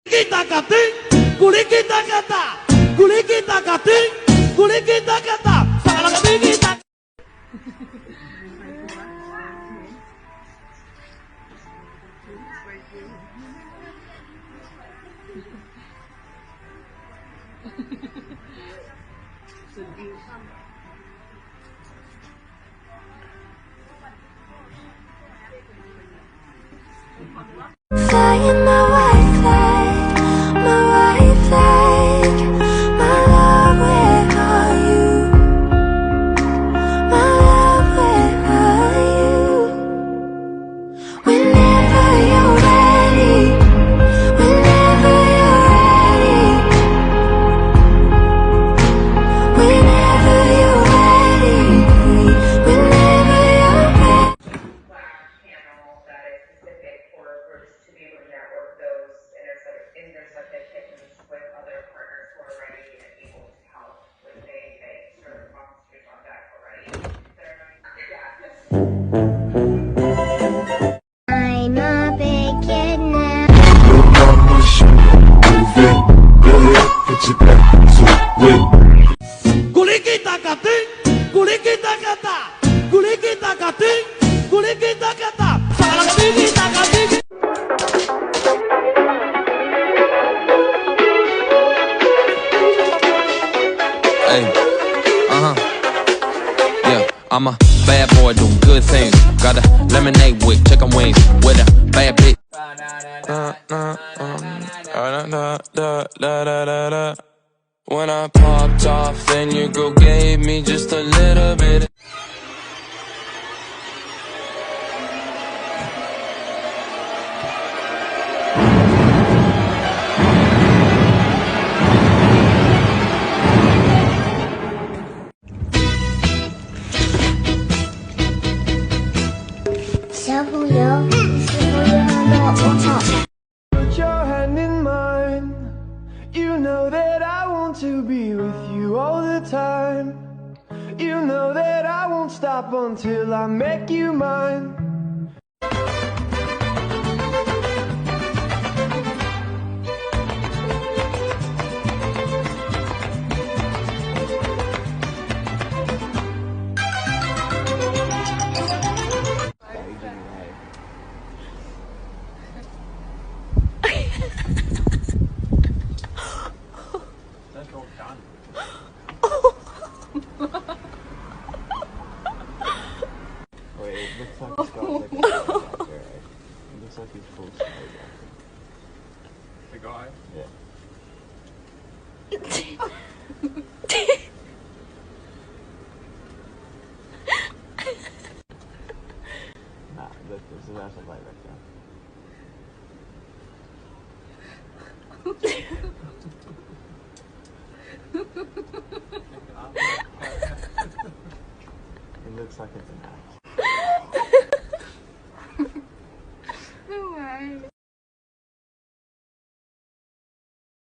Kita kating, kulit kita kata, kulit kita kating, kulit kita kata, salah kita. Flying my white flag, my love, where are you? My love, where are you? Whenever you're ready, whenever you're ready, whenever you're ready, whenever you're ready. Channel that is specific for groups to be able to network those intercepted kittens with other partners who are ready and able to help with a sort of monsters on deck already. I'm a big kid now. Kulit kita kating, kulit kita kata, kulit kita kating, kulit kita kata, salah kita kating. Hey, yeah, I'm a bad boy doing good things. Got a lemonade with chicken wings with a bad bitch. When I popped off, then your girl gave me just a little bit. Put your hand in mine. You know that I want to be with you all the time. You know that I won't stop until I make you mine. Wait, it looks like it's got like a back there, right? It looks like he's full back there. The guy? Yeah. Nah, look, there's a massive light right there. It looks like it's an axe.